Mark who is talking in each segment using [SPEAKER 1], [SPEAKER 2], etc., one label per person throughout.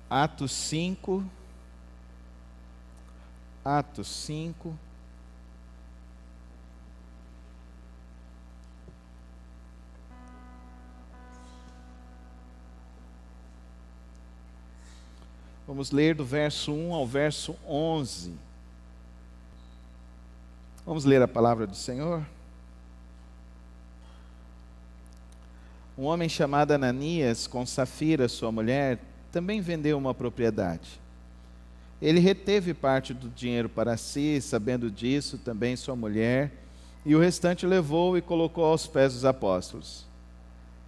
[SPEAKER 1] Atos 5. Atos 5. Vamos ler do verso 1 ao verso 11. Vamos ler a palavra do Senhor? Um homem chamado Ananias, com Safira, sua mulher, também vendeu uma propriedade. Ele reteve parte do dinheiro para si, sabendo disso, também sua mulher, e o restante levou e colocou aos pés dos apóstolos.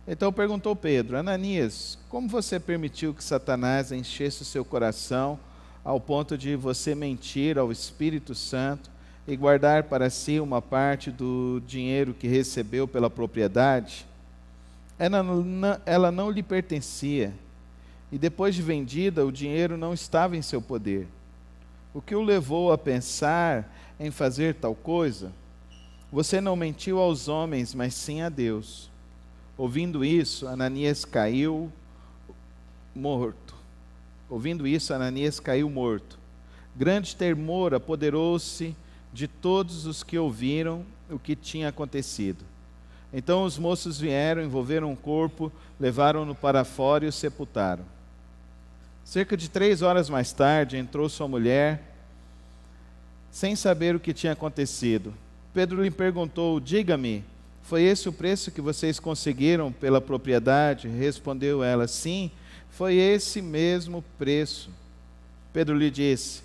[SPEAKER 1] Então perguntou Pedro: Ananias, como você permitiu que Satanás enchesse o seu coração ao ponto de você mentir ao Espírito Santo e guardar para si uma parte do dinheiro que recebeu pela propriedade? Ela não lhe pertencia, e depois de vendida, o dinheiro não estava em seu poder. O que o levou a pensar em fazer tal coisa? Você não mentiu aos homens, mas sim a Deus. Ouvindo isso, Ananias caiu morto. Grande temor apoderou-se de todos os que ouviram o que tinha acontecido. Então os moços vieram, envolveram o corpo, levaram-no para fora e o sepultaram. Cerca de 3 horas mais tarde, entrou sua mulher, sem saber o que tinha acontecido. Pedro lhe perguntou: diga-me, foi esse o preço que vocês conseguiram pela propriedade? Respondeu ela: sim, foi esse mesmo preço. Pedro lhe disse: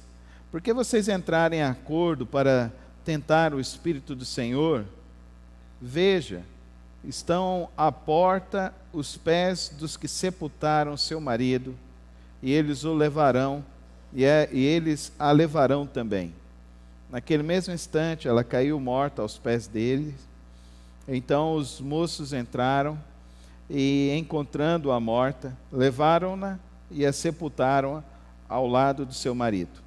[SPEAKER 1] por que vocês entraram em acordo para tentar o Espírito do Senhor? Veja, estão à porta os pés dos que sepultaram seu marido, e eles o levarão, e eles a levarão também. Naquele mesmo instante, ela caiu morta aos pés dele. Então os moços entraram e, encontrando-a morta, levaram-na e a sepultaram ao lado do seu marido.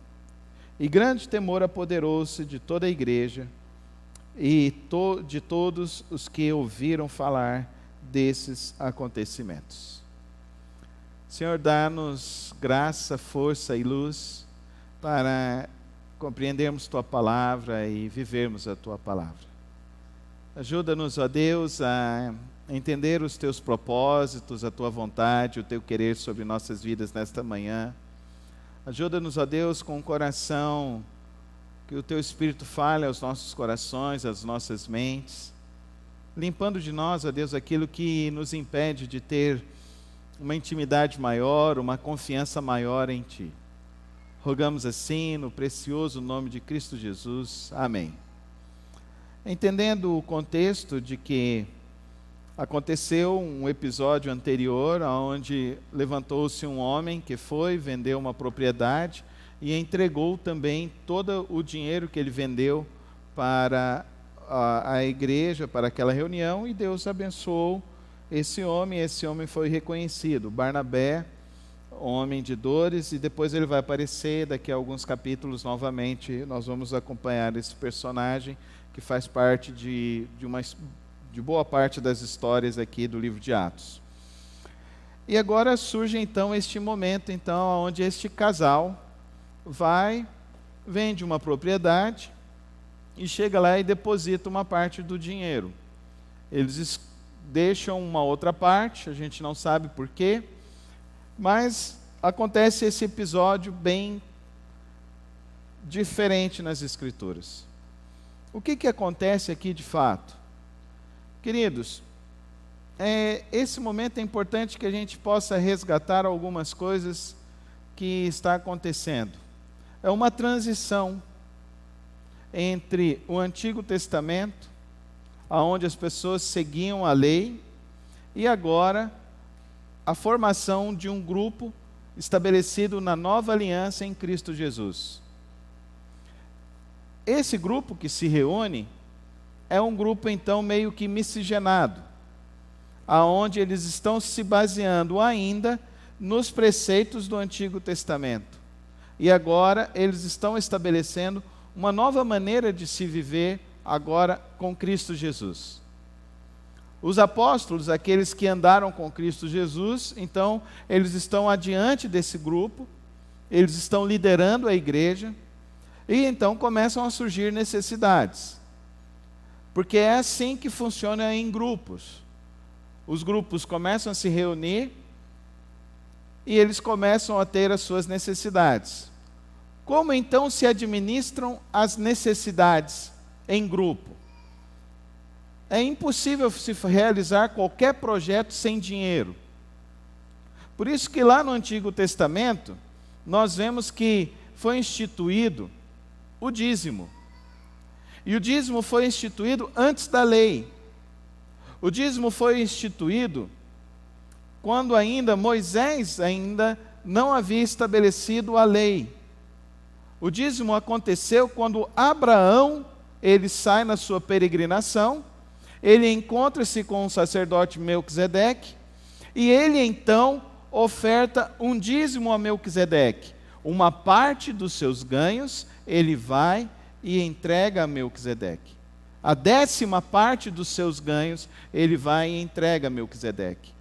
[SPEAKER 1] E grande temor apoderou-se de toda a igreja e de todos os que ouviram falar desses acontecimentos. Senhor, dá-nos graça, força e luz para compreendermos Tua palavra e vivermos a Tua palavra. Ajuda-nos, ó Deus, a entender os Teus propósitos, a Tua vontade, o Teu querer sobre nossas vidas nesta manhã. Ajuda-nos, ó Deus, com o coração, que o Teu Espírito fale aos nossos corações, às nossas mentes, limpando de nós, ó Deus, aquilo que nos impede de ter uma intimidade maior, uma confiança maior em Ti. Rogamos assim, no precioso nome de Cristo Jesus. Amém. Entendendo o contexto de que aconteceu um episódio anterior, onde levantou-se um homem que foi, vendeu uma propriedade e entregou também todo o dinheiro que ele vendeu para a igreja, para aquela reunião, e Deus abençoou esse homem foi reconhecido, Barnabé, homem de dores, e depois ele vai aparecer daqui a alguns capítulos novamente. Nós vamos acompanhar esse personagem que faz parte de boa parte das histórias aqui do livro de Atos. E agora surge então este momento, onde este casal vende uma propriedade e chega lá e deposita uma parte do dinheiro. Eles deixam uma outra parte, a gente não sabe por quê, mas acontece esse episódio bem diferente nas Escrituras. O que acontece aqui de fato? Queridos, esse momento é importante que a gente possa resgatar algumas coisas que está acontecendo. É uma transição entre o Antigo Testamento, onde as pessoas seguiam a lei, e agora a formação de um grupo estabelecido na nova aliança em Cristo Jesus. Esse grupo que se reúne é um grupo então meio que miscigenado, aonde eles estão se baseando ainda nos preceitos do Antigo Testamento. E agora eles estão estabelecendo uma nova maneira de se viver agora com Cristo Jesus. Os apóstolos, aqueles que andaram com Cristo Jesus, então, eles estão adiante desse grupo, eles estão liderando a igreja, e então começam a surgir necessidades. Porque é assim que funciona em grupos. Os grupos começam a se reunir e eles começam a ter as suas necessidades. Como então se administram as necessidades em grupo? É impossível se realizar qualquer projeto sem dinheiro. Por isso que lá no Antigo Testamento, nós vemos que foi instituído o dízimo. E o dízimo foi instituído antes da lei. O dízimo foi instituído quando Moisés ainda não havia estabelecido a lei. O dízimo aconteceu quando Abraão, ele sai na sua peregrinação, ele encontra-se com o sacerdote Melquisedeque, e ele então oferta um dízimo a Melquisedeque. Uma parte dos seus ganhos, ele vai e entrega a Melquisedeque. A 10ª parte dos seus ganhos, ele vai e entrega a Melquisedeque.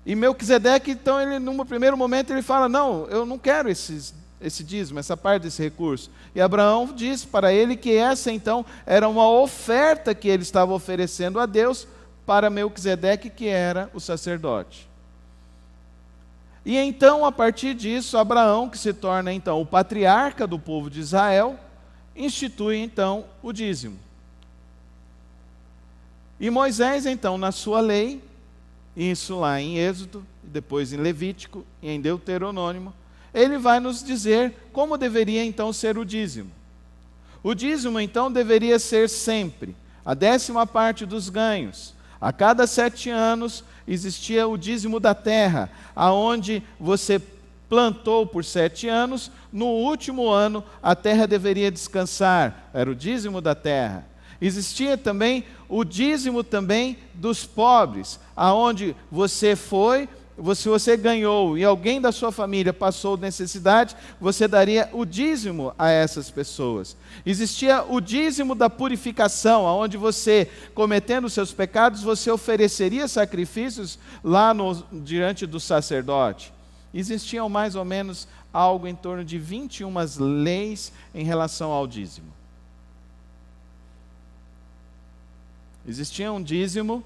[SPEAKER 1] E Melquisedeque, então, num primeiro momento, ele fala, não, eu não quero esse dízimo, essa parte desse recurso. E Abraão diz para ele que essa, então, era uma oferta que ele estava oferecendo a Deus para Melquisedeque, que era o sacerdote. E então, a partir disso, Abraão, que se torna, então, o patriarca do povo de Israel, institui, então, o dízimo. E Moisés, então, na sua lei, isso lá em Êxodo, depois em Levítico e em Deuteronômio, ele vai nos dizer como deveria então ser o dízimo. O dízimo então deveria ser sempre a 10ª parte dos ganhos. A cada 7 anos existia o dízimo da terra, aonde você plantou por 7 anos, no último ano a terra deveria descansar, era o dízimo da terra. Existia também o dízimo também dos pobres, aonde você foi, se você ganhou e alguém da sua família passou necessidade, você daria o dízimo a essas pessoas. Existia o dízimo da purificação, aonde você, cometendo os seus pecados, você ofereceria sacrifícios lá diante do sacerdote. Existiam mais ou menos algo em torno de 21 leis em relação ao dízimo. Existia um dízimo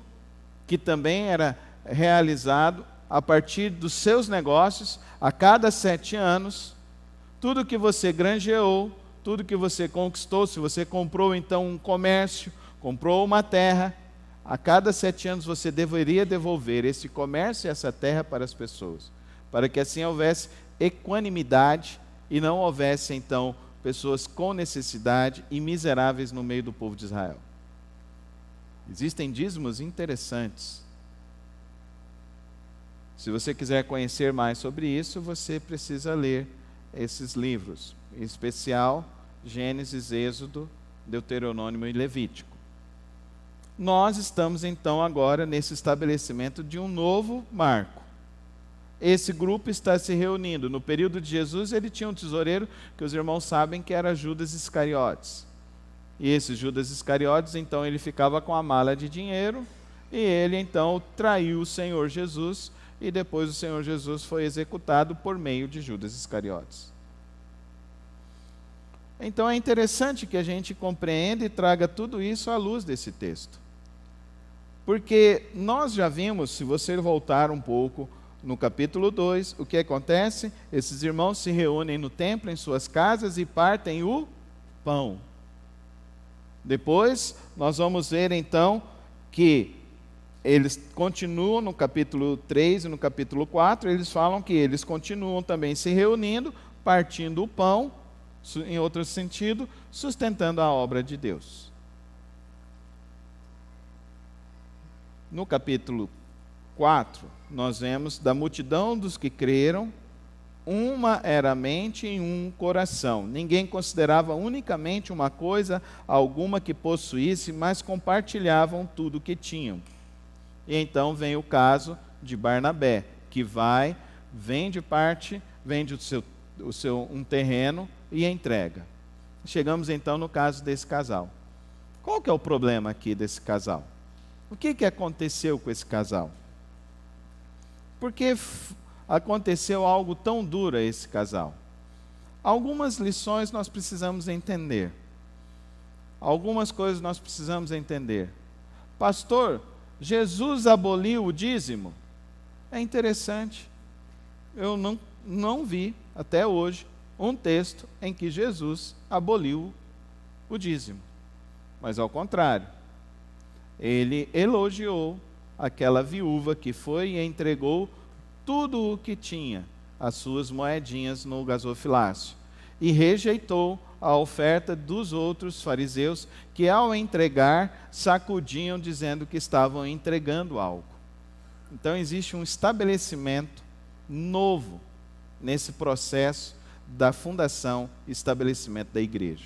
[SPEAKER 1] que também era realizado a partir dos seus negócios, a cada 7 anos, tudo que você granjeou, tudo que você conquistou, se você comprou então um comércio, comprou uma terra, a cada 7 anos você deveria devolver esse comércio e essa terra para as pessoas, para que assim houvesse equanimidade e não houvesse então pessoas com necessidade e miseráveis no meio do povo de Israel. Existem dízimos interessantes. Se você quiser conhecer mais sobre isso, você precisa ler esses livros, em especial Gênesis, Êxodo, Deuteronômio e Levítico. Nós estamos então agora nesse estabelecimento de um novo marco. Esse grupo está se reunindo. No período de Jesus, ele tinha um tesoureiro que os irmãos sabem que era Judas Iscariotes. E esse Judas Iscariotes, então, ele ficava com a mala de dinheiro e ele, então, traiu o Senhor Jesus e depois o Senhor Jesus foi executado por meio de Judas Iscariotes. Então, é interessante que a gente compreenda e traga tudo isso à luz desse texto. Porque nós já vimos, se você voltar um pouco no capítulo 2, o que acontece? Esses irmãos se reúnem no templo, em suas casas e partem o pão. Depois, nós vamos ver então que eles continuam no capítulo 3 e no capítulo 4, eles falam que eles continuam também se reunindo, partindo o pão, em outro sentido, sustentando a obra de Deus. No capítulo 4, nós vemos da multidão dos que creram, uma era a mente e um coração. Ninguém considerava unicamente uma coisa alguma que possuísse, mas compartilhavam tudo o que tinham. E então vem o caso de Barnabé, que vende um terreno e entrega. Chegamos então no caso desse casal. Qual que é o problema aqui desse casal? O que aconteceu com esse casal? Por que aconteceu algo tão duro a esse casal? Algumas lições nós precisamos entender. Algumas coisas nós precisamos entender. Pastor, Jesus aboliu o dízimo? É interessante. Eu não vi, até hoje, um texto em que Jesus aboliu o dízimo. Mas ao contrário, ele elogiou aquela viúva que foi e entregou tudo o que tinha, as suas moedinhas no gasofilácio, e rejeitou a oferta dos outros fariseus que, ao entregar, sacudiam dizendo que estavam entregando algo. Então existe um estabelecimento novo nesse processo da fundação e estabelecimento da igreja.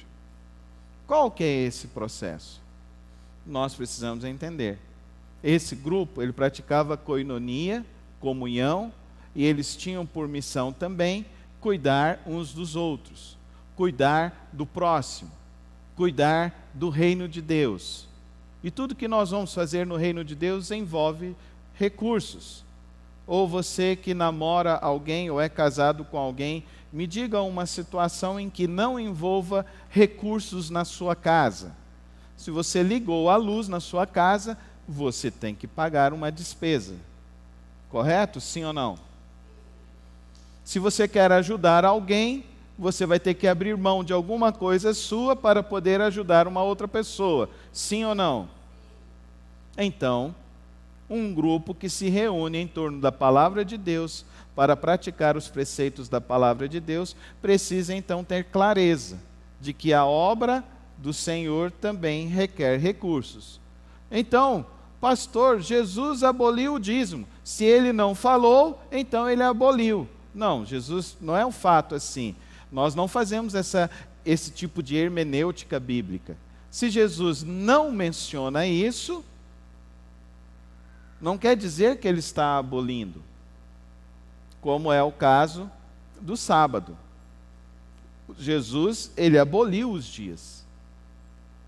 [SPEAKER 1] Qual que é esse processo? Nós precisamos entender. Esse grupo, ele praticava koinonia, comunhão, e eles tinham por missão também cuidar uns dos outros, cuidar do próximo, cuidar do reino de Deus. E tudo que nós vamos fazer no reino de Deus envolve recursos. Ou você que namora alguém ou é casado com alguém, me diga uma situação em que não envolva recursos na sua casa. Se você ligou a luz na sua casa, você tem que pagar uma despesa. Correto? Sim ou não? Se você quer ajudar alguém, você vai ter que abrir mão de alguma coisa sua para poder ajudar uma outra pessoa. Sim ou não? Então, um grupo que se reúne em torno da palavra de Deus para praticar os preceitos da palavra de Deus, precisa então ter clareza de que a obra do Senhor também requer recursos. Então, pastor, Jesus aboliu o dízimo. Se ele não falou, então ele aboliu. Não, Jesus não é um fato assim. Nós não fazemos esse tipo de hermenêutica bíblica. Se Jesus não menciona isso, não quer dizer que ele está abolindo, como é o caso do sábado. Jesus, ele aboliu os dias.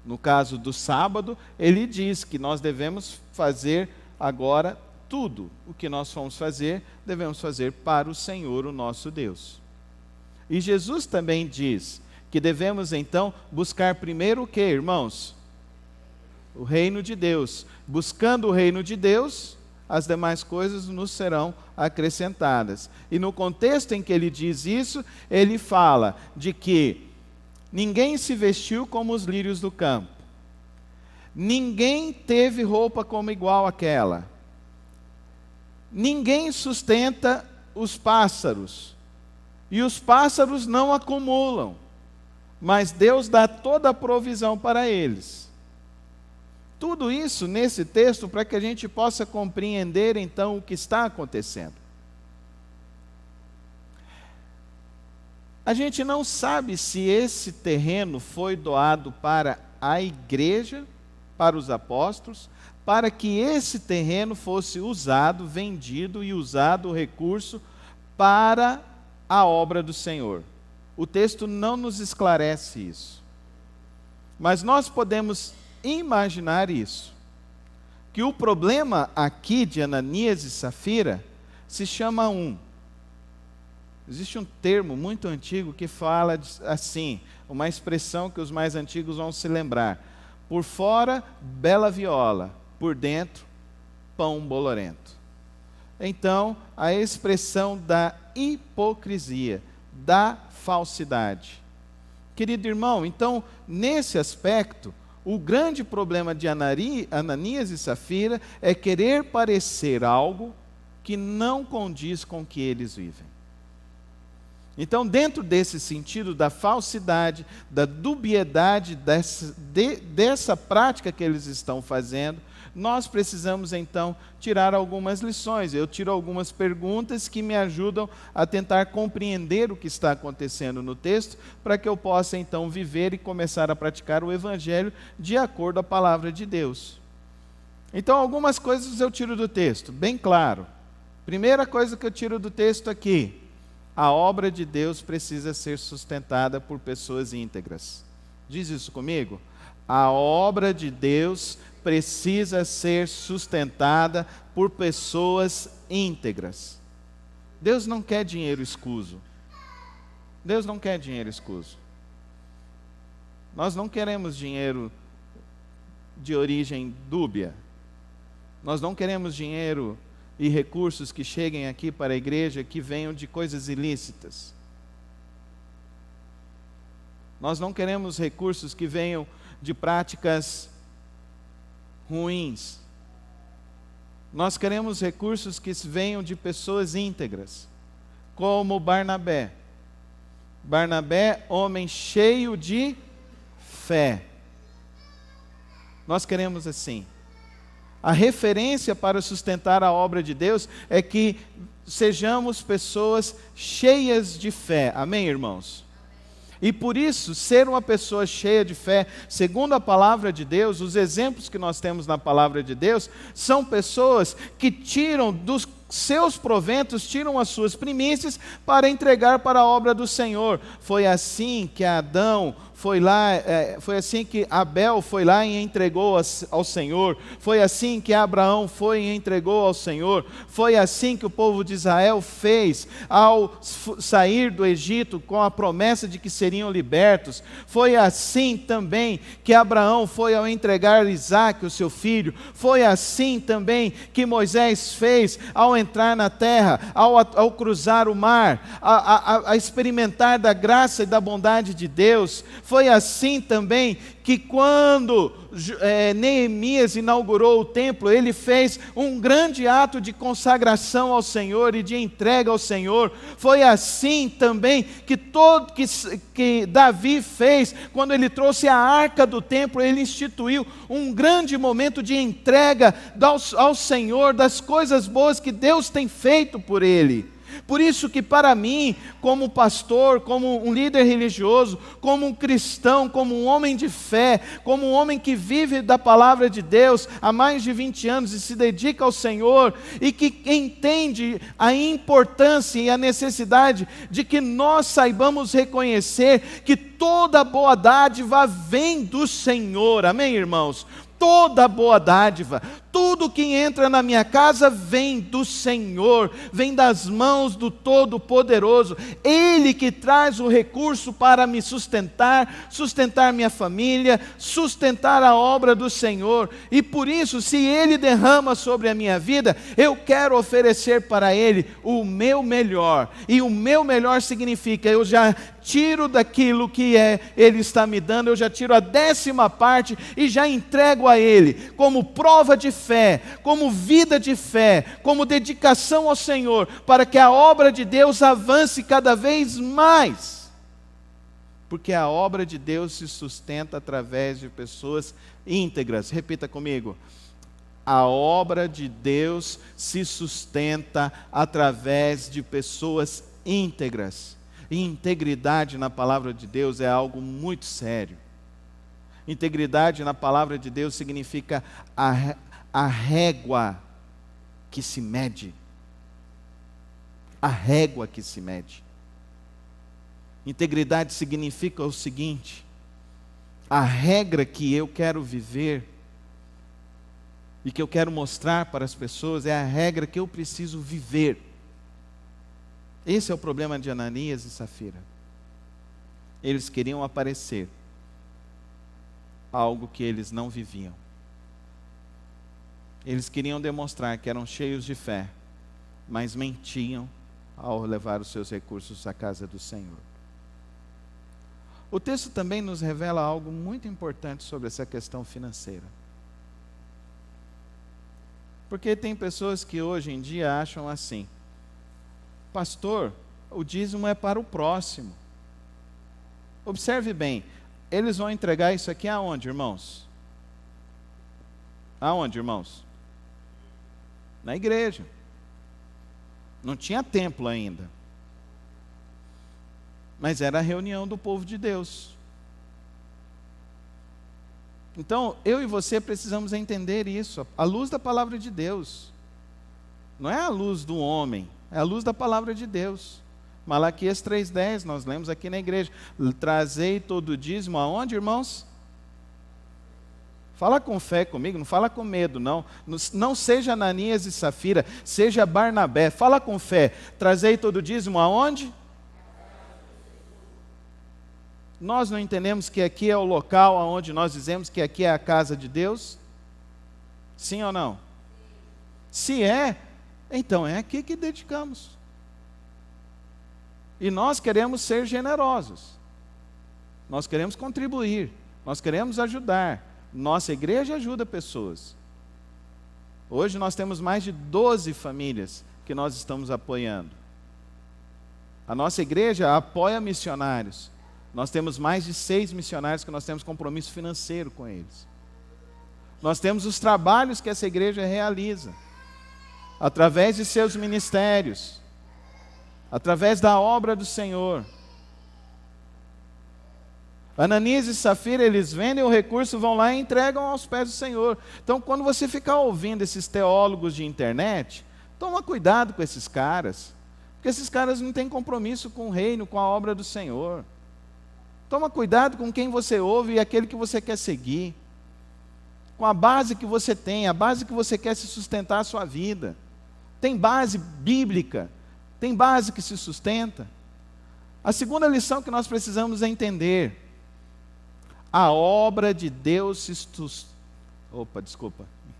[SPEAKER 1] No caso do sábado, ele diz que nós devemos fazer agora tudo o que nós vamos fazer, devemos fazer para o Senhor, o nosso Deus. E Jesus também diz que devemos então buscar primeiro o que, irmãos? O reino de Deus. Buscando o reino de Deus, as demais coisas nos serão acrescentadas. E no contexto em que ele diz isso, ele fala de que ninguém se vestiu como os lírios do campo. Ninguém teve roupa como igual àquela. Ninguém sustenta os pássaros. E os pássaros não acumulam. Mas Deus dá toda a provisão para eles. Tudo isso nesse texto para que a gente possa compreender então o que está acontecendo. A gente não sabe se esse terreno foi doado para a igreja, para os apóstolos, para que esse terreno fosse usado, vendido e usado o recurso para a obra do Senhor. O texto não nos esclarece isso. Mas nós podemos imaginar isso. Que o problema aqui de Ananias e Safira se chama Existe um termo muito antigo que fala assim, uma expressão que os mais antigos vão se lembrar. Por fora, bela viola, por dentro, pão bolorento. Então, a expressão da hipocrisia, da falsidade. Querido irmão, então, nesse aspecto, o grande problema de Ananias e Safira é querer parecer algo que não condiz com o que eles vivem. Então, dentro desse sentido da falsidade, da dubiedade dessa prática que eles estão fazendo, nós precisamos então tirar algumas lições. Eu tiro algumas perguntas que me ajudam a tentar compreender o que está acontecendo no texto, para que eu possa então viver e começar a praticar o Evangelho de acordo à palavra de Deus. Então, algumas coisas eu tiro do texto, bem claro. Primeira coisa que eu tiro do texto aqui: a obra de Deus precisa ser sustentada por pessoas íntegras. Diz isso comigo. A obra de Deus precisa ser sustentada por pessoas íntegras. Deus não quer dinheiro escuso. Deus não quer dinheiro escuso. Nós não queremos dinheiro de origem dúbia. Nós não queremos dinheiro e recursos que cheguem aqui para a igreja que venham de coisas ilícitas. Nós não queremos recursos que venham de práticas ruins. Nós queremos recursos que venham de pessoas íntegras, como Barnabé. Barnabé, homem cheio de fé. Nós queremos assim. A referência para sustentar a obra de Deus é que sejamos pessoas cheias de fé. Amém, irmãos? E por isso, ser uma pessoa cheia de fé, segundo a palavra de Deus, os exemplos que nós temos na palavra de Deus, são pessoas que tiram dos seus proventos, tiram as suas primícias para entregar para a obra do Senhor. Foi assim que Adão foi lá, foi assim que Abel foi lá e entregou ao Senhor, foi assim que Abraão foi e entregou ao Senhor, foi assim que o povo de Israel fez ao sair do Egito com a promessa de que seriam libertos, foi assim também que Abraão foi ao entregar Isaque, o seu filho, foi assim também que Moisés fez ao entrar na terra, ao cruzar o mar, a experimentar da graça e da bondade de Deus. Foi assim também que quando Neemias inaugurou o templo, ele fez um grande ato de consagração ao Senhor e de entrega ao Senhor. Foi assim também que Davi fez, quando ele trouxe a arca do templo, ele instituiu um grande momento de entrega ao Senhor, das coisas boas que Deus tem feito por ele. Por isso que para mim, como pastor, como um líder religioso, como um cristão, como um homem de fé, como um homem que vive da palavra de Deus há mais de 20 anos e se dedica ao Senhor, e que entende a importância e a necessidade de que nós saibamos reconhecer que toda boa dádiva vem do Senhor, amém, irmãos? Toda boa dádiva, tudo que entra na minha casa vem do Senhor, vem das mãos do Todo-Poderoso. Ele que traz o recurso para me sustentar, sustentar minha família, sustentar a obra do Senhor. E por isso, se Ele derrama sobre a minha vida, eu quero oferecer para Ele o meu melhor. E o meu melhor significa, eu já tiro daquilo que Ele está me dando, eu já tiro a 10ª parte e já entrego a Ele, como prova de fé, como vida de fé, como dedicação ao Senhor, para que a obra de Deus avance cada vez mais. Porque a obra de Deus se sustenta através de pessoas íntegras. Repita comigo. A obra de Deus se sustenta através de pessoas íntegras. E integridade na palavra de Deus é algo muito sério. Integridade na palavra de Deus significa a régua que se mede. A régua que se mede. Integridade significa o seguinte: a regra que eu quero viver e que eu quero mostrar para as pessoas é a regra que eu preciso viver. Esse é o problema de Ananias e Safira. Eles queriam aparecer algo que eles não viviam. Eles queriam demonstrar que eram cheios de fé, mas mentiam ao levar os seus recursos à casa do Senhor. O texto também nos revela algo muito importante sobre essa questão financeira. Porque tem pessoas que hoje em dia acham assim: pastor, o dízimo é para o próximo. Observe bem, eles vão entregar isso aqui aonde, irmãos? Aonde, irmãos? Na igreja. Não tinha templo ainda. Mas era a reunião do povo de Deus. Então, eu e você precisamos entender isso, à luz da palavra de Deus. Não é a luz do homem, é a luz da palavra de Deus. Malaquias 3,10, nós lemos aqui na igreja. Trazei todo o dízimo aonde, irmãos? Fala com fé comigo, não fala com medo, não. Não seja Ananias e Safira, seja Barnabé. Fala com fé. Trazei todo o dízimo aonde? Nós não entendemos que aqui é o local onde nós dizemos que aqui é a casa de Deus? Sim ou não? Se é, então é aqui que dedicamos. E nós queremos ser generosos. Nós queremos contribuir. Nós queremos ajudar. Nossa igreja ajuda pessoas. Hoje nós temos mais de 12 famílias que nós estamos apoiando. A nossa igreja apoia missionários. Nós temos mais de 6 missionários que nós temos compromisso financeiro com eles. Nós temos os trabalhos que essa igreja realiza, através de seus ministérios, através da obra do Senhor. Ananias e Safira, eles vendem o recurso, vão lá e entregam aos pés do Senhor. Então, quando você ficar ouvindo esses teólogos de internet, toma cuidado com esses caras, porque esses caras não têm compromisso com o reino, com a obra do Senhor. Toma cuidado com quem você ouve e aquele que você quer seguir, com a base que você tem, a base que você quer se sustentar a sua vida. Tem base bíblica, tem base que se sustenta. A segunda lição que nós precisamos é entender: a obra de Deus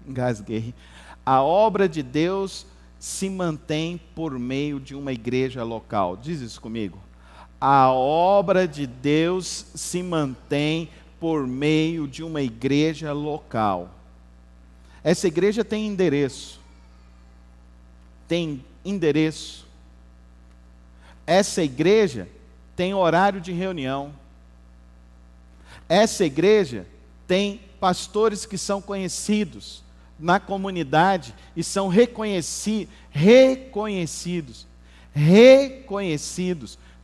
[SPEAKER 1] engasguei. A obra de Deus se mantém por meio de uma igreja local. Diz isso comigo. A obra de Deus se mantém por meio de uma igreja local. Essa igreja tem endereço. Tem endereço. Essa igreja tem horário de reunião. Essa igreja tem pastores que são conhecidos na comunidade e são reconhecidos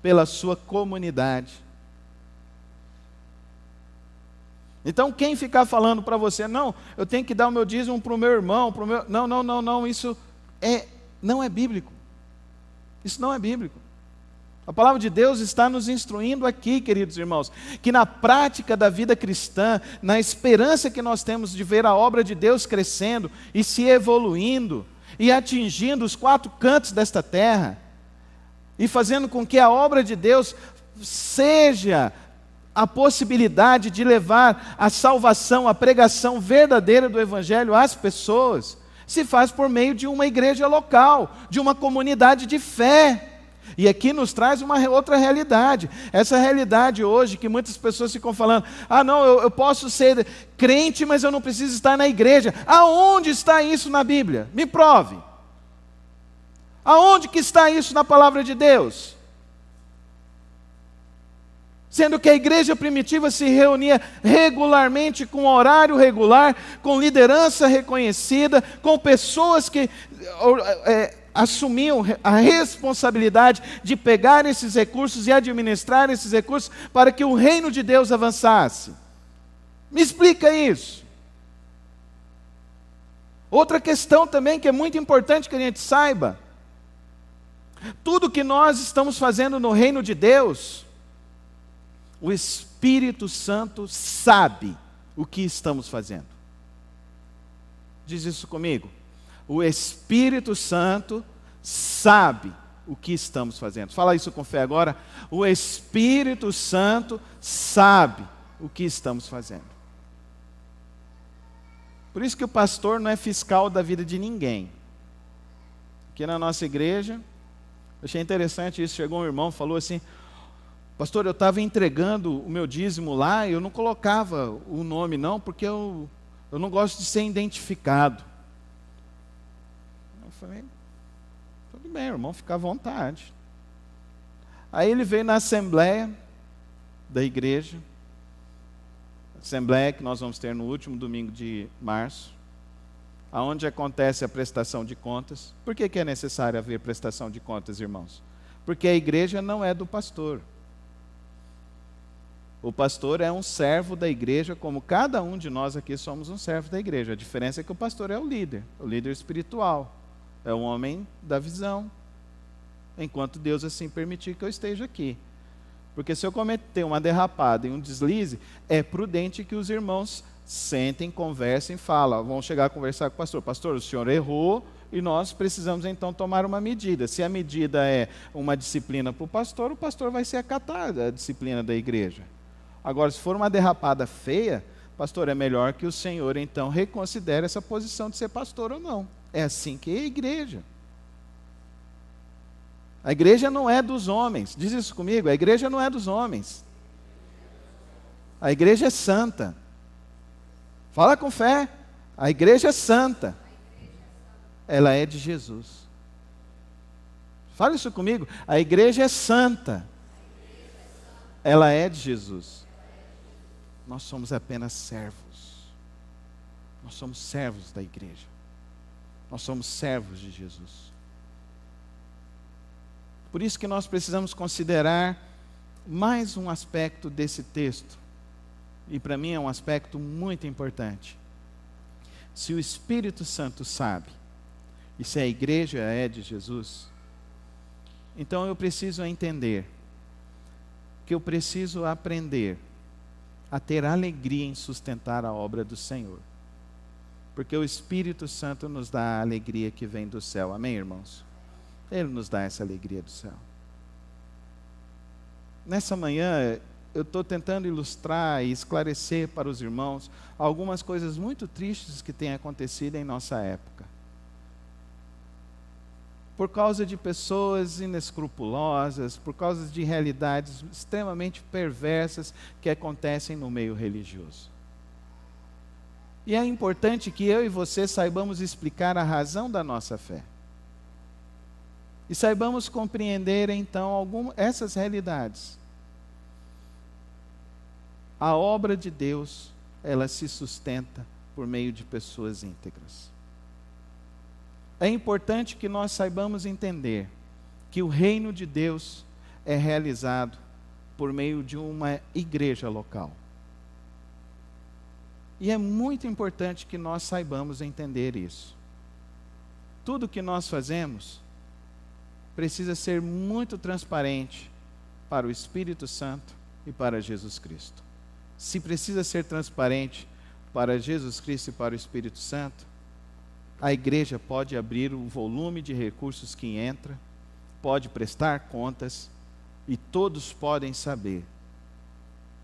[SPEAKER 1] pela sua comunidade. Então, quem ficar falando para você, não, eu tenho que dar o meu dízimo para o meu irmão, não, isso não é bíblico. Isso não é bíblico. A palavra de Deus está nos instruindo aqui, queridos irmãos, que na prática da vida cristã, na esperança que nós temos de ver a obra de Deus crescendo e se evoluindo, e atingindo os 4 cantos desta terra, e fazendo com que a obra de Deus seja a possibilidade de levar a salvação, a pregação verdadeira do Evangelho às pessoas, se faz por meio de uma igreja local, de uma comunidade de fé. E aqui nos traz uma outra realidade. Essa realidade hoje que muitas pessoas ficam falando, não, eu posso ser crente, mas eu não preciso estar na igreja. Aonde está isso na Bíblia? Me prove. Aonde que está isso na palavra de Deus? Sendo que a igreja primitiva se reunia regularmente, com horário regular, com liderança reconhecida, com pessoas que assumiam a responsabilidade de pegar esses recursos e administrar esses recursos para que o reino de Deus avançasse. Me explica isso. Outra questão também que é muito importante que a gente saiba: tudo que nós estamos fazendo no reino de Deus, o Espírito Santo sabe o que estamos fazendo. Diz isso comigo. O Espírito Santo sabe o que estamos fazendo. Fala isso com fé agora. O Espírito Santo sabe o que estamos fazendo. Por isso que o pastor não é fiscal da vida de ninguém. Aqui na nossa igreja, eu achei interessante isso. Chegou um irmão e falou assim: pastor, eu estava entregando o meu dízimo lá, eu não colocava o nome não, porque eu não gosto de ser identificado. Eu falei, tudo bem, irmão, fica à vontade. Aí ele veio na assembleia da igreja, assembleia que nós vamos ter no último domingo de março, aonde acontece a prestação de contas. Por que é necessário haver prestação de contas, irmãos? Porque a igreja não é do pastor. O pastor é um servo da igreja, como cada um de nós aqui somos um servo da igreja. A diferença é que o pastor é o líder espiritual, é o homem da visão, enquanto Deus assim permitir que eu esteja aqui. Porque se eu cometer uma derrapada e um deslize, é prudente que os irmãos sentem, conversem, falam, vão chegar a conversar com o pastor. Pastor, o senhor errou e nós precisamos então tomar uma medida. Se a medida é uma disciplina para o pastor vai ser acatar a disciplina da igreja. Agora, se for uma derrapada feia, pastor, é melhor que o senhor então reconsidere essa posição de ser pastor ou não. É assim que é a igreja. A igreja não é dos homens. Diz isso comigo, a igreja não é dos homens. A igreja é santa. Fala com fé. A igreja é santa. Ela é de Jesus. Fala isso comigo. A igreja é santa. Ela é de Jesus. Nós somos apenas servos. Nós somos servos da igreja. Nós somos servos de Jesus. Por isso que nós precisamos considerar mais um aspecto desse texto. E para mim é um aspecto muito importante. Se o Espírito Santo sabe, e se a igreja é de Jesus, então eu preciso entender que eu preciso aprender a ter alegria em sustentar a obra do Senhor. Porque o Espírito Santo nos dá a alegria que vem do céu. Amém, irmãos? Ele nos dá essa alegria do céu. Nessa manhã, eu estou tentando ilustrar e esclarecer para os irmãos algumas coisas muito tristes que têm acontecido em nossa época. Por causa de pessoas inescrupulosas, por causa de realidades extremamente perversas que acontecem no meio religioso. E é importante que eu e você saibamos explicar a razão da nossa fé. E saibamos compreender, então, essas realidades. A obra de Deus, ela se sustenta por meio de pessoas íntegras. É importante que nós saibamos entender que o reino de Deus é realizado por meio de uma igreja local. E é muito importante que nós saibamos entender isso. Tudo que nós fazemos precisa ser muito transparente para o Espírito Santo e para Jesus Cristo. Se precisa ser transparente para Jesus Cristo e para o Espírito Santo, a igreja pode abrir o volume de recursos que entra, pode prestar contas e todos podem saber.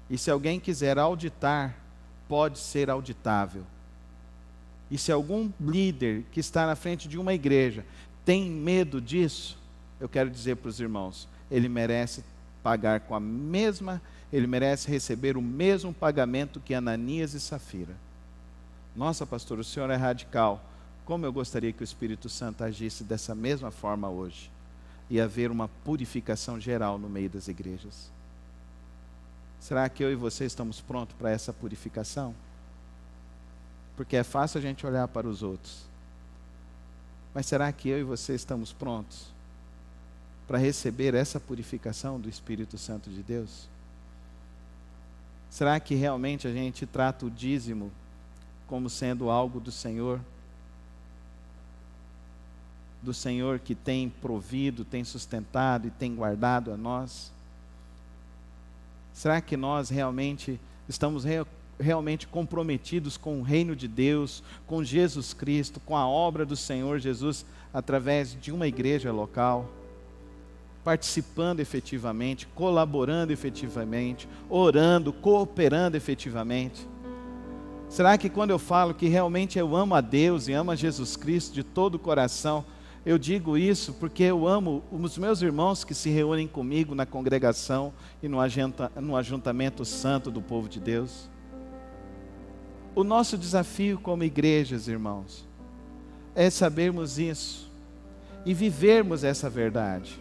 [SPEAKER 1] E se alguém quiser auditar, pode ser auditável. E se algum líder que está na frente de uma igreja tem medo disso, eu quero dizer para os irmãos, ele merece pagar com a mesma, ele merece receber o mesmo pagamento que Ananias e Safira. Nossa, pastor, o senhor é radical. Como eu gostaria que o Espírito Santo agisse dessa mesma forma hoje. E haver uma purificação geral no meio das igrejas. Será que eu e você estamos prontos para essa purificação? Porque é fácil a gente olhar para os outros. Mas será que eu e você estamos prontos para receber essa purificação do Espírito Santo de Deus? Será que realmente a gente trata o dízimo como sendo algo do Senhor? Do Senhor que tem provido, tem sustentado e tem guardado a nós? Será que nós realmente estamos realmente comprometidos com o reino de Deus, com Jesus Cristo, com a obra do Senhor Jesus, através de uma igreja local? Participando efetivamente, colaborando efetivamente, orando, cooperando efetivamente? Será que quando eu falo que realmente eu amo a Deus e amo a Jesus Cristo de todo o coração, eu digo isso porque eu amo os meus irmãos que se reúnem comigo na congregação e no ajuntamento santo do povo de Deus? O nosso desafio como igrejas, irmãos, é sabermos isso e vivermos essa verdade.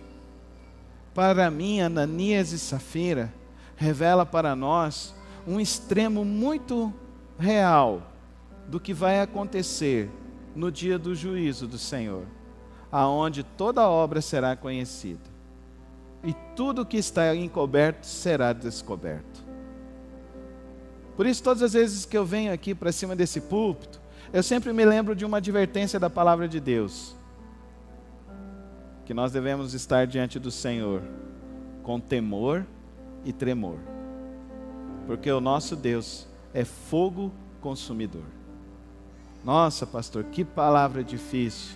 [SPEAKER 1] Para mim, Ananias e Safira revela para nós um extremo muito real do que vai acontecer no dia do juízo do Senhor, aonde toda obra será conhecida e tudo que está encoberto será descoberto. Por isso, todas as vezes que eu venho aqui para cima desse púlpito, eu sempre me lembro de uma advertência da palavra de Deus, que nós devemos estar diante do Senhor com temor e tremor, porque o nosso Deus é fogo consumidor. Nossa, pastor, que palavra difícil.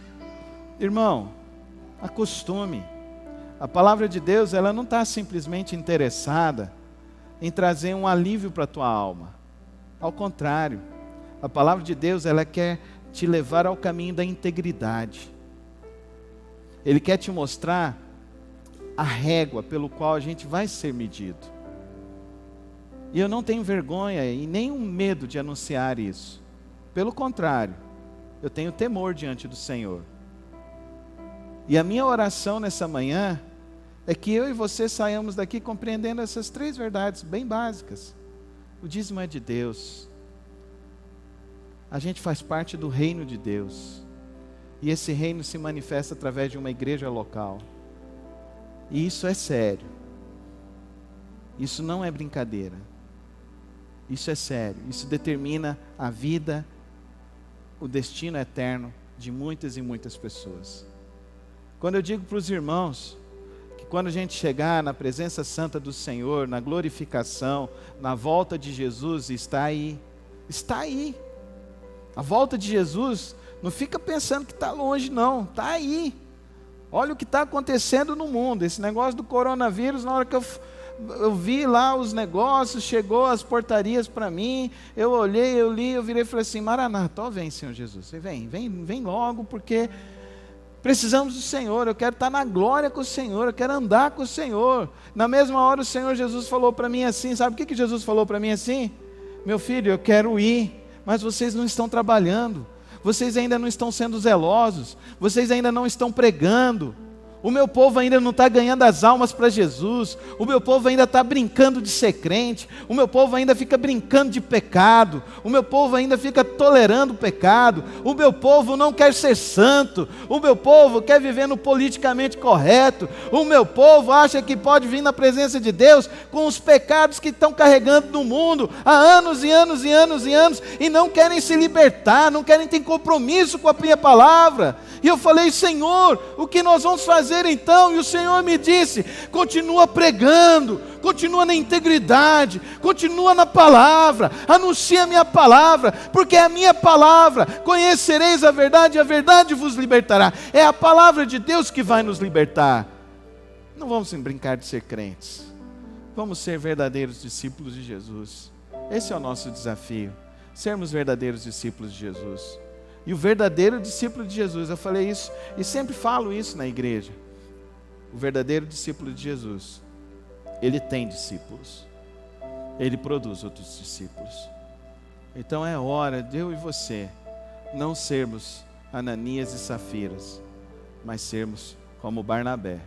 [SPEAKER 1] Irmão, acostume. A palavra de Deus, ela não está simplesmente interessada em trazer um alívio para a tua alma. Ao contrário, a palavra de Deus, ela quer te levar ao caminho da integridade. Ele quer te mostrar a régua pelo qual a gente vai ser medido. E eu não tenho vergonha e nenhum medo de anunciar isso. Pelo contrário, eu tenho temor diante do Senhor. E a minha oração nessa manhã é que eu e você saiamos daqui compreendendo essas 3 verdades bem básicas. O dízimo é de Deus. A gente faz parte do reino de Deus. E esse reino se manifesta através de uma igreja local. E isso é sério. Isso não é brincadeira. Isso é sério. Isso determina a vida, o destino eterno de muitas e muitas pessoas. Quando eu digo para os irmãos que quando a gente chegar na presença santa do Senhor, na glorificação, na volta de Jesus, está aí. Está aí. A volta de Jesus, não fica pensando que está longe não, está aí. Olha o que está acontecendo no mundo. Esse negócio do coronavírus, na hora que eu vi lá os negócios, chegou as portarias para mim, eu olhei, eu li, eu virei e falei assim: Maranata, ó, vem Senhor Jesus, vem logo, porque precisamos do Senhor, eu quero estar na glória com o Senhor, eu quero andar com o Senhor. Na mesma hora o Senhor Jesus falou para mim assim, sabe o que Jesus falou para mim assim? Meu filho, eu quero ir, mas vocês não estão trabalhando, vocês ainda não estão sendo zelosos, vocês ainda não estão pregando. O meu povo ainda não está ganhando as almas para Jesus. O meu povo ainda está brincando de ser crente. O meu povo ainda fica brincando de pecado. O meu povo ainda fica tolerando o pecado. O meu povo não quer ser santo. O meu povo quer viver no politicamente correto. O meu povo acha que pode vir na presença de Deus com os pecados que estão carregando no mundo há anos e anos e anos e anos, e não querem se libertar, não querem ter compromisso com a minha palavra. E eu falei: Senhor, o que nós vamos fazer então? E o Senhor me disse: continua pregando, continua na integridade, continua na palavra, anuncia a minha palavra, porque é a minha palavra, conhecereis a verdade e a verdade vos libertará. É a palavra de Deus que vai nos libertar. Não vamos brincar de ser crentes, vamos ser verdadeiros discípulos de Jesus. Esse é o nosso desafio, sermos verdadeiros discípulos de Jesus. E o verdadeiro discípulo de Jesus, eu falei isso e sempre falo isso na igreja. O verdadeiro discípulo de Jesus, ele tem discípulos, ele produz outros discípulos. Então é hora de eu e você não sermos Ananias e Safiras, mas sermos como Barnabé,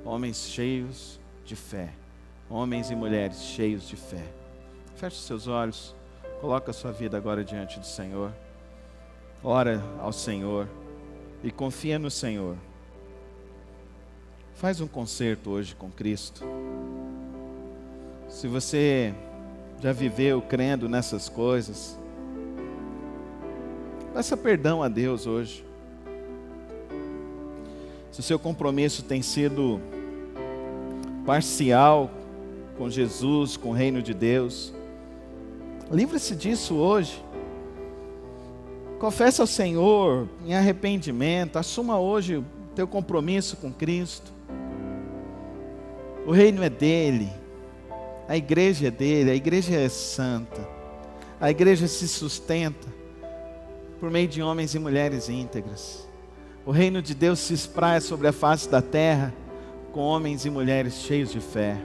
[SPEAKER 1] homens cheios de fé, homens e mulheres cheios de fé. Feche os seus olhos, coloca a sua vida agora diante do Senhor. Ora ao Senhor e confia no Senhor. Faz um concerto hoje com Cristo. Se você já viveu crendo nessas coisas, peça perdão a Deus hoje. Se o seu compromisso tem sido parcial com Jesus, com o reino de Deus, livre-se disso hoje. Confessa ao Senhor em arrependimento, assuma hoje o teu compromisso com Cristo. O reino é dele, a igreja é dele, a igreja é santa, a igreja se sustenta por meio de homens e mulheres íntegras. O reino de Deus se espraia sobre a face da terra com homens e mulheres cheios de fé.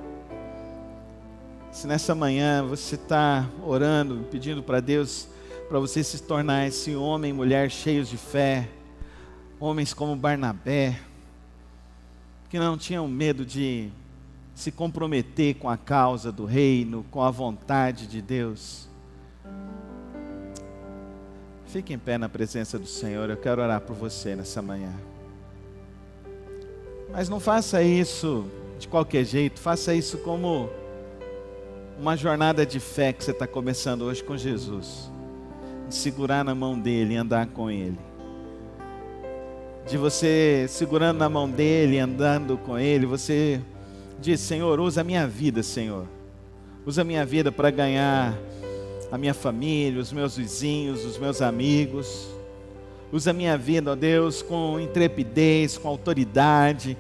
[SPEAKER 1] Se nessa manhã você está orando, pedindo para Deus, para você se tornar esse homem e mulher cheios de fé, homens como Barnabé, que não tinham medo de se comprometer com a causa do reino, com a vontade de Deus. Fique em pé na presença do Senhor, eu quero orar por você nessa manhã. Mas não faça isso de qualquer jeito, faça isso como uma jornada de fé que você está começando hoje com Jesus. De segurar na mão dele e andar com ele. De você segurando na mão dele e andando com ele, você diz: Senhor, usa a minha vida, Senhor. Usa a minha vida para ganhar a minha família, os meus vizinhos, os meus amigos. Usa a minha vida, ó Deus, com intrepidez, com autoridade,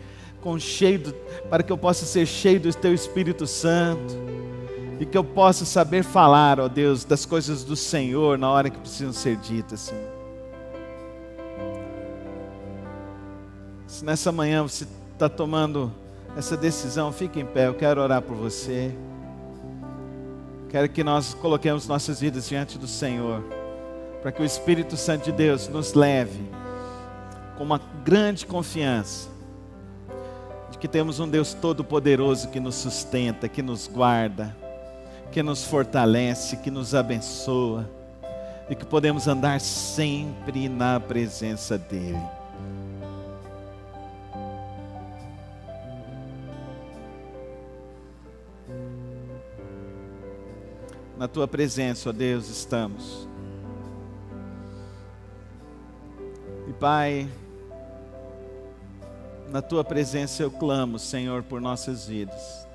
[SPEAKER 1] para que eu possa ser cheio do Teu Espírito Santo e que eu possa saber falar, ó Deus, das coisas do Senhor na hora que precisam ser ditas, Senhor. Se nessa manhã você está tomando essa decisão, fique em pé, eu quero orar por você. Quero que nós coloquemos nossas vidas diante do Senhor, para que o Espírito Santo de Deus nos leve com uma grande confiança de que temos um Deus todo-poderoso que nos sustenta, que nos guarda, que nos fortalece, que nos abençoa e que podemos andar sempre na presença dEle. Na Tua presença, ó Deus, estamos. E Pai, na Tua presença eu clamo, Senhor, por nossas vidas.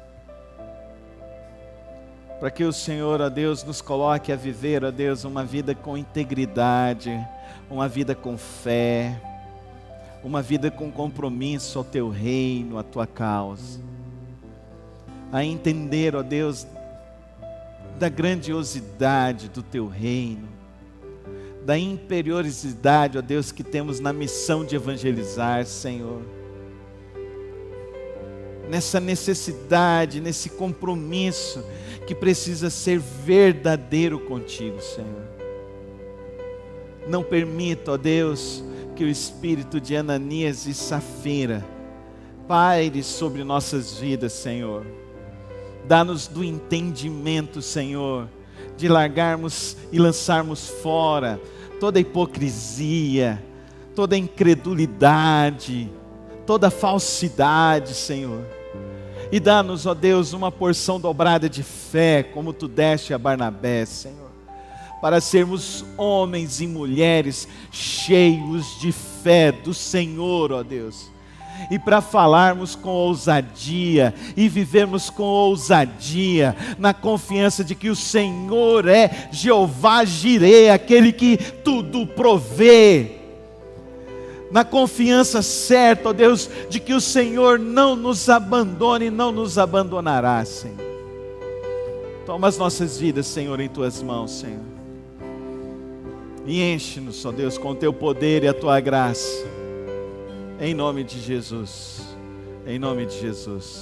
[SPEAKER 1] Para que o Senhor, ó Deus, nos coloque a viver, ó Deus, uma vida com integridade, uma vida com fé, uma vida com compromisso ao Teu reino, à Tua causa. A entender, ó Deus, da grandiosidade do Teu reino, da imperiosidade, ó Deus, que temos na missão de evangelizar, Senhor. Nessa necessidade, nesse compromisso que precisa ser verdadeiro contigo, Senhor. Não permita, ó Deus, que o espírito de Ananias e Safira paire sobre nossas vidas, Senhor. Dá-nos do entendimento, Senhor, de largarmos e lançarmos fora toda hipocrisia, toda incredulidade, toda falsidade, Senhor. E dá-nos, ó Deus, uma porção dobrada de fé, como Tu deste a Barnabé, Senhor, para sermos homens e mulheres cheios de fé do Senhor, ó Deus, e para falarmos com ousadia e vivermos com ousadia, na confiança de que o Senhor é Jeová Jireh, aquele que tudo provê, na confiança certa, ó Deus, de que o Senhor não nos abandona e não nos abandonará, Senhor. Toma as nossas vidas, Senhor, em Tuas mãos, Senhor, e enche-nos, ó Deus, com o Teu poder e a Tua graça, em nome de Jesus, em nome de Jesus.